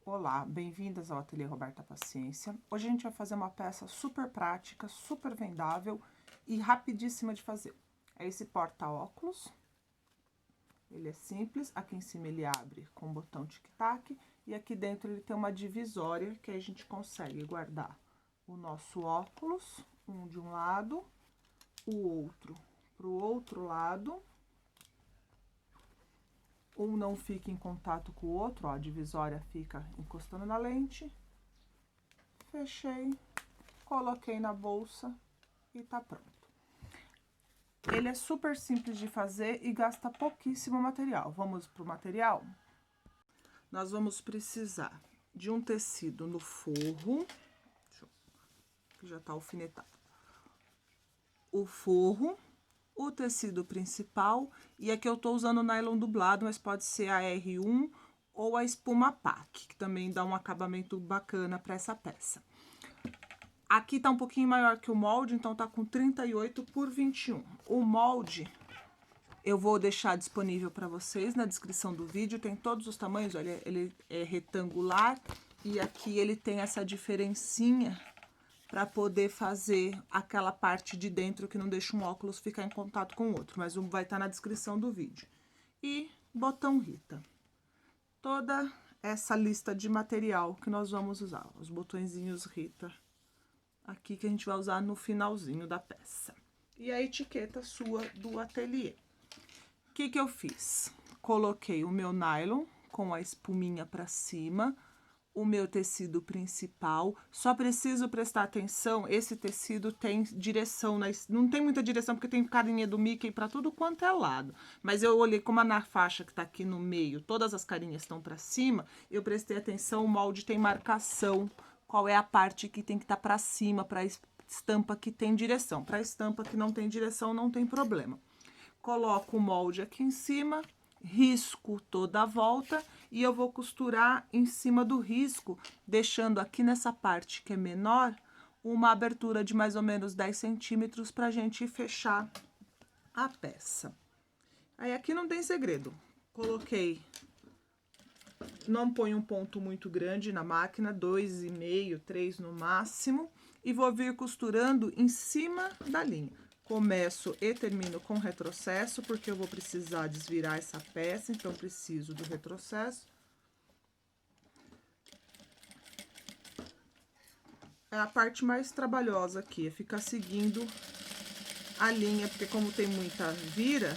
Olá, bem-vindas ao Ateliê Roberta Paciência. Hoje a gente vai fazer uma peça super prática, super vendável e rapidíssima de fazer. É esse porta-óculos. Ele é simples, aqui em cima ele abre com o botão tic-tac e aqui dentro ele tem uma divisória que a gente consegue guardar o nosso óculos, um de um lado, o outro pro outro lado. Um não fica em contato com o outro, ó, a divisória fica encostando na lente. Fechei, coloquei na bolsa e tá pronto. Ele é super simples de fazer e gasta pouquíssimo material. Vamos pro material? Nós vamos precisar de um tecido no forro, que já tá alfinetado. O forro, o tecido principal, e aqui eu tô usando nylon dublado, mas pode ser a R1 ou a espuma PAC, que também dá um acabamento bacana para essa peça. Aqui tá um pouquinho maior que o molde, então tá com 38 por 21. O molde eu vou deixar disponível para vocês na descrição do vídeo, tem todos os tamanhos, olha, ele é retangular e aqui ele tem essa diferencinha para poder fazer aquela parte de dentro que não deixa um óculos ficar em contato com o outro, mas vai estar na descrição do vídeo. E botão Rita. Toda essa lista de material que nós vamos usar, os botõezinhos Rita, aqui que a gente vai usar no finalzinho da peça. E a etiqueta sua do ateliê. O que que eu fiz? Coloquei o meu nylon com a espuminha para cima, o meu tecido principal. Só preciso prestar atenção, esse tecido tem direção, não tem muita direção porque tem carinha do Mickey para tudo quanto é lado. Mas eu olhei como na faixa que tá aqui no meio, todas as carinhas estão para cima, eu prestei atenção, o molde tem marcação, qual é a parte que tem que estar para cima, para estampa que tem direção. Para estampa que não tem direção, não tem problema. Coloco o molde aqui em cima, risco toda a volta e eu vou costurar em cima do risco, deixando aqui nessa parte que é menor, uma abertura de mais ou menos 10 centímetros pra gente fechar a peça. Aí aqui não tem segredo, coloquei, não ponho um ponto muito grande na máquina, 2,5, 3 no máximo, e vou vir costurando em cima da linha. Começo e termino com retrocesso, porque eu vou precisar desvirar essa peça, então preciso do retrocesso. É a parte mais trabalhosa aqui, é ficar seguindo a linha, porque como tem muita vira,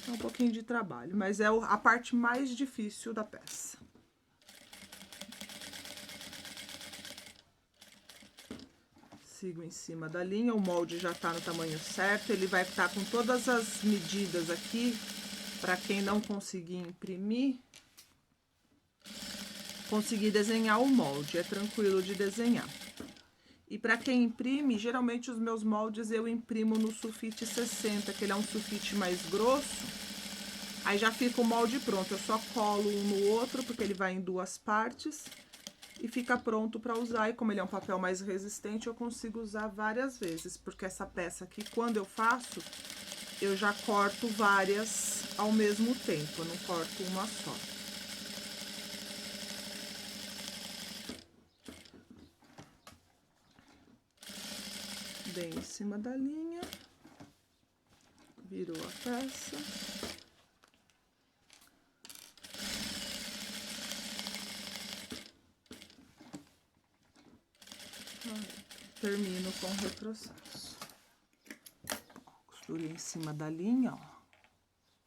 é um pouquinho de trabalho, mas é a parte mais difícil da peça. Sigo em cima da linha, o molde já tá no tamanho certo, ele vai estar com todas as medidas aqui, para quem não conseguir imprimir, conseguir desenhar o molde, é tranquilo de desenhar. E para quem imprime, geralmente os meus moldes eu imprimo no sulfite 60, que ele é um sulfite mais grosso, aí já fica o molde pronto, eu só colo um no outro, porque ele vai em duas partes, e fica pronto para usar, e como ele é um papel mais resistente, eu consigo usar várias vezes, porque essa peça aqui, quando eu faço, eu já corto várias ao mesmo tempo, eu não corto uma só. Bem em cima da linha, virou a peça. Termino com retrocesso. Costurei em cima da linha, ó.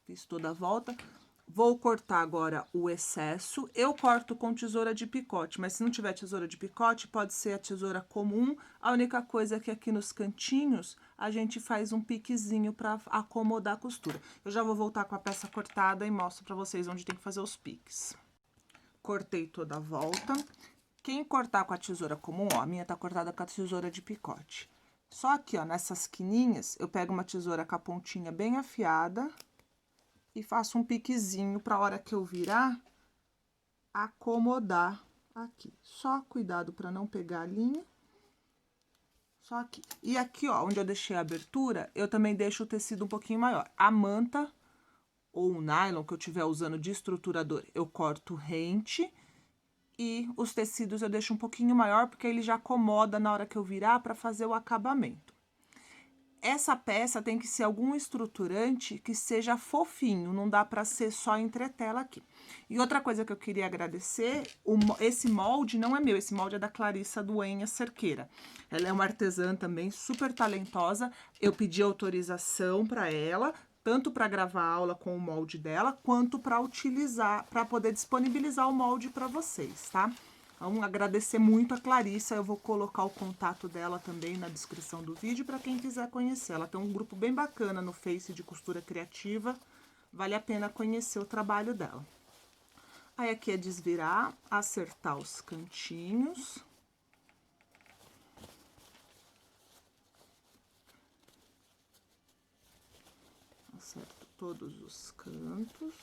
Fiz toda a volta. Vou cortar agora o excesso. Eu corto com tesoura de picote, mas se não tiver tesoura de picote, pode ser a tesoura comum. A única coisa é que aqui nos cantinhos, a gente faz um piquezinho para acomodar a costura. Eu já vou voltar com a peça cortada e mostro para vocês onde tem que fazer os piques. Cortei toda a volta. Quem cortar com a tesoura comum, ó, a minha tá cortada com a tesoura de picote. Só aqui, ó, nessas quininhas, eu pego uma tesoura com a pontinha bem afiada e faço um piquezinho pra hora que eu virar, acomodar aqui. Só cuidado pra não pegar a linha. Só aqui. E aqui, ó, onde eu deixei a abertura, eu também deixo o tecido um pouquinho maior. A manta ou o nylon que eu estiver usando de estruturador, eu corto rente. e os tecidos eu deixo um pouquinho maior, porque ele já acomoda na hora que eu virar para fazer o acabamento. Essa peça tem que ser algum estruturante que seja fofinho, não dá para ser só entretela aqui. E outra coisa que eu queria agradecer, esse molde não é meu, esse molde é da Clarissa Duenha Cerqueira. Ela é uma artesã também, super talentosa. Eu pedi autorização para ela, tanto para gravar aula com o molde dela, quanto para utilizar, para poder disponibilizar o molde para vocês, tá? Então, agradecer muito a Clarissa, eu vou colocar o contato dela também na descrição do vídeo para quem quiser conhecer. Ela tem um grupo bem bacana no Face de costura criativa, vale a pena conhecer o trabalho dela. Aí aqui é desvirar, acertar os cantinhos. Acerto todos os cantos.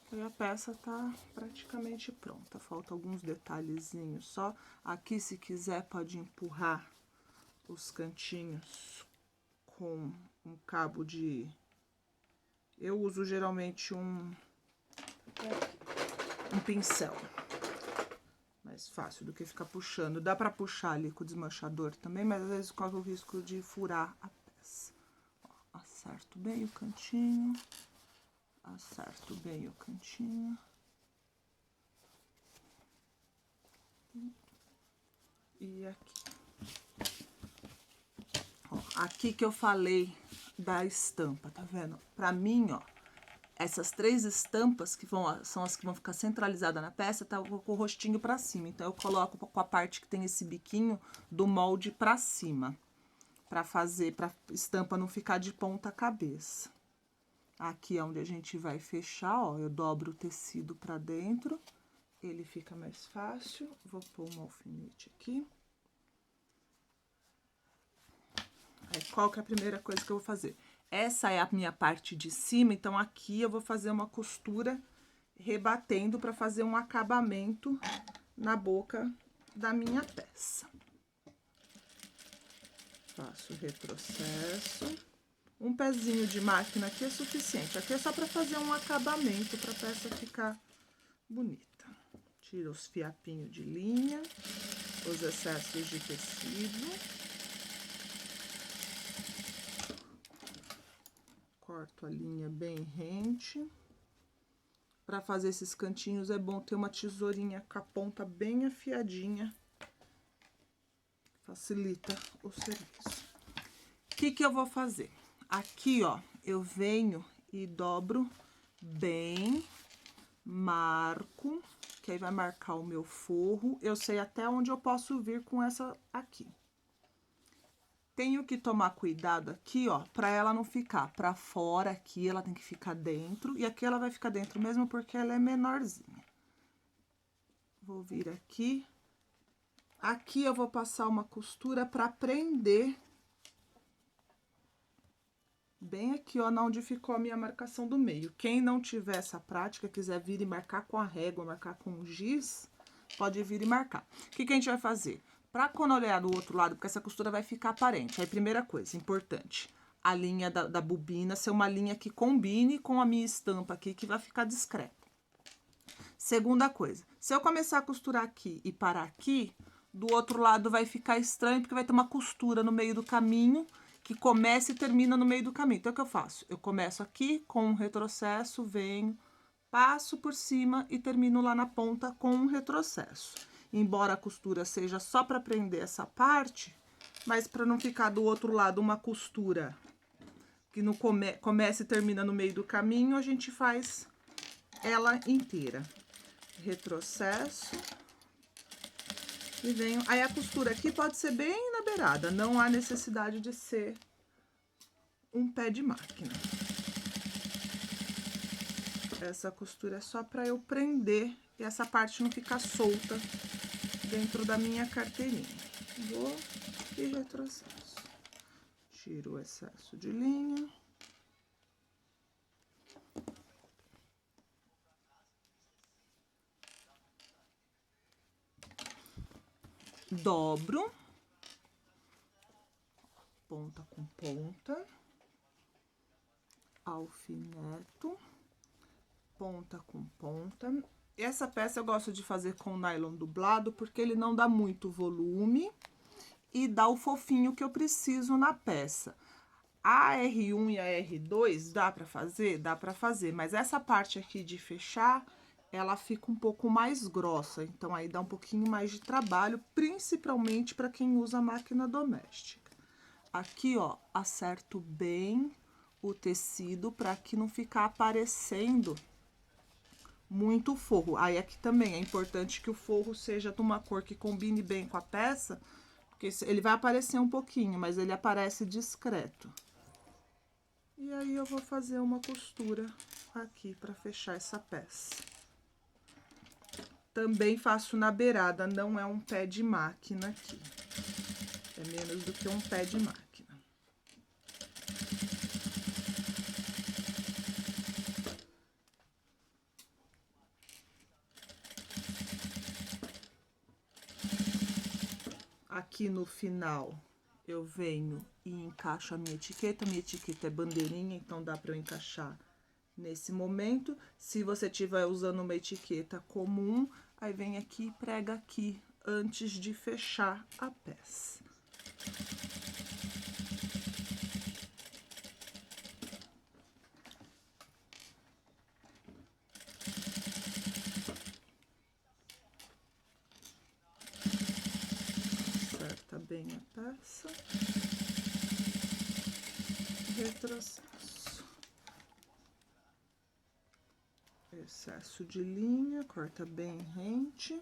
E a peça tá praticamente pronta. Falta alguns detalhezinhos só. Aqui, se quiser, pode empurrar os cantinhos com um cabo de... Eu uso geralmente um pincel. Mais fácil do que ficar puxando. Dá pra puxar ali com o desmanchador também, mas às vezes corre o risco de furar a peça. Ó, acerto bem o cantinho. Acerto bem o cantinho. E aqui. Ó, aqui que eu falei da estampa, tá vendo? Pra mim, ó, essas 3 estampas que são as que vão ficar centralizadas na peça, tá com o rostinho pra cima. Então, eu coloco com a parte que tem esse biquinho do molde pra cima. Pra estampa não ficar de ponta cabeça. Aqui é onde a gente vai fechar, ó, eu dobro o tecido pra dentro, ele fica mais fácil. Vou pôr um alfinete aqui. Aí, qual que é a primeira coisa que eu vou fazer? Essa é a minha parte de cima, então aqui eu vou fazer uma costura rebatendo pra fazer um acabamento na boca da minha peça. Faço o retrocesso. Um pezinho de máquina aqui é suficiente. Aqui é só para fazer um acabamento, para a peça ficar bonita. Tiro os fiapinhos de linha, os excessos de tecido. Corto a linha bem rente. Para fazer esses cantinhos é bom ter uma tesourinha com a ponta bem afiadinha. Facilita o serviço. O que eu vou fazer? Aqui, ó, eu venho e dobro bem, marco, que aí vai marcar o meu forro. Eu sei até onde eu posso vir com essa aqui. Tenho que tomar cuidado aqui, ó, pra ela não ficar pra fora aqui, ela tem que ficar dentro. E aqui ela vai ficar dentro mesmo porque ela é menorzinha. Vou vir aqui. Aqui eu vou passar uma costura pra prender bem aqui, ó, onde ficou a minha marcação do meio. Quem não tiver essa prática, quiser vir e marcar com a régua, marcar com o giz, pode vir e marcar. O que a gente vai fazer? Pra quando olhar do outro lado, porque essa costura vai ficar aparente. Aí, primeira coisa, importante, a linha da bobina ser uma linha que combine com a minha estampa aqui, que vai ficar discreta. Segunda coisa, se eu começar a costurar aqui e parar aqui, do outro lado vai ficar estranho, porque vai ter uma costura no meio do caminho, que começa e termina no meio do caminho. Então, o que eu faço? Eu começo aqui com um retrocesso, venho, passo por cima e termino lá na ponta com um retrocesso. Embora a costura seja só para prender essa parte, mas para não ficar do outro lado uma costura que no começa e termina no meio do caminho, a gente faz ela inteira. Retrocesso. E venho, aí a costura aqui pode ser bem na beirada, não há necessidade de ser um pé de máquina. Essa costura é só para eu prender e essa parte não ficar solta dentro da minha carteirinha. Vou e retrocesso. Tiro o excesso de linha. Dobro, ponta com ponta, alfineto, ponta com ponta. Essa peça eu gosto de fazer com nylon dublado, porque ele não dá muito volume e dá o fofinho que eu preciso na peça. A R1 e a R2 dá pra fazer? Dá pra fazer, mas essa parte aqui de fechar, ela fica um pouco mais grossa, então aí dá um pouquinho mais de trabalho, principalmente para quem usa máquina doméstica. Aqui, ó, acerto bem o tecido para que não ficar aparecendo muito forro. Aí aqui também é importante que o forro seja de uma cor que combine bem com a peça, porque ele vai aparecer um pouquinho, mas ele aparece discreto. E aí eu vou fazer uma costura aqui para fechar essa peça. Também faço na beirada, não é um pé de máquina aqui. É menos do que um pé de máquina. Aqui no final, eu venho e encaixo a minha etiqueta. Minha etiqueta é bandeirinha, então dá para eu encaixar nesse momento. Se você estiver usando uma etiqueta comum, aí vem aqui e prega aqui antes de fechar a peça. Acerta bem a peça. Retrocesso. Excesso de linha, corta bem rente.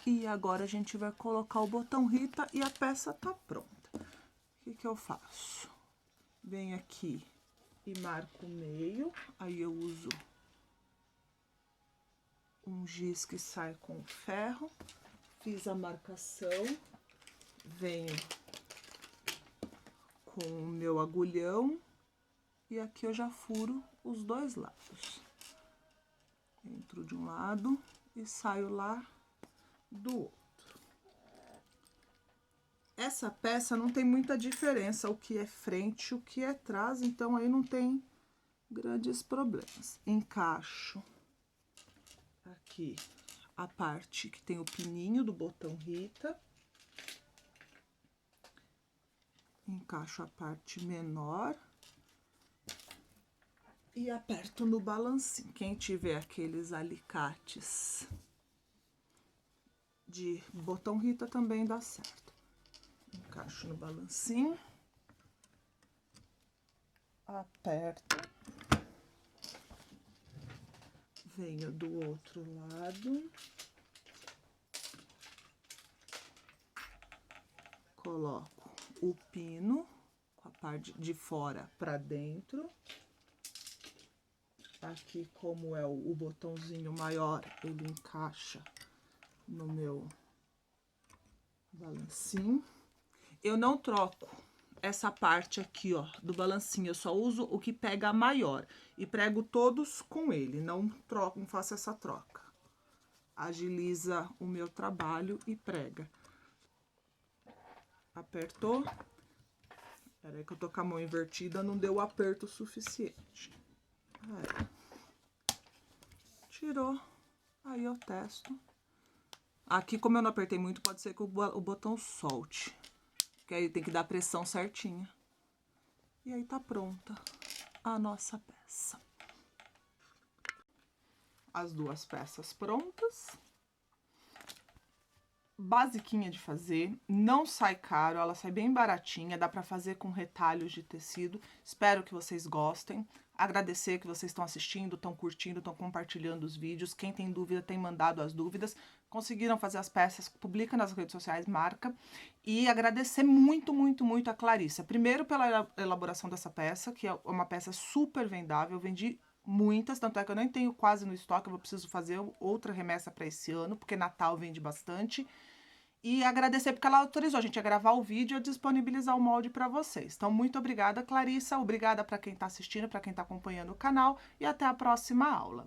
E agora a gente vai colocar o botão Rita e a peça tá pronta. O que eu faço? Venho aqui e marco o meio, aí eu uso um giz que sai com ferro, fiz a marcação, venho com o meu agulhão e aqui eu já furo os dois lados. Entro de um lado e saio lá do outro. Essa peça não tem muita diferença o que é frente e o que é trás, então aí não tem grandes problemas. Encaixo aqui a parte que tem o pininho do botão Rita. Encaixo a parte menor e aperto no balancinho. Quem tiver aqueles alicates de botão Rita também dá certo. Encaixo no balancinho, aperto, venho do outro lado, coloco o pino com a parte de fora para dentro. Aqui, como é o botãozinho maior, ele encaixa no meu balancinho. Eu não troco essa parte aqui, ó, do balancinho, eu só uso o que pega maior e prego todos com ele, não troco, não faço essa troca. Agiliza o meu trabalho e prega. Apertou. Peraí que eu tô com a mão invertida, não deu o aperto suficiente. Aí. Tirou. Aí eu testo. Aqui, como eu não apertei muito, pode ser que o botão solte. Porque aí tem que dar pressão certinha. E aí tá pronta a nossa peça. As duas peças prontas. Basiquinha de fazer, não sai caro, ela sai bem baratinha, dá pra fazer com retalhos de tecido. Espero que vocês gostem. Agradecer que vocês estão assistindo, estão curtindo, estão compartilhando os vídeos. Quem tem dúvida, tem mandado as dúvidas. Conseguiram fazer as peças, publica nas redes sociais, marca. E agradecer muito, muito, muito a Clarissa. Primeiro pela elaboração dessa peça, que é uma peça super vendável. Eu vendi muitas, tanto é que eu nem tenho quase no estoque, eu preciso fazer outra remessa para esse ano, porque Natal vende bastante. E agradecer porque ela autorizou a gente a gravar o vídeo e a disponibilizar o molde para vocês. Então, muito obrigada, Clarissa. Obrigada para quem está assistindo, para quem está acompanhando o canal. E até a próxima aula.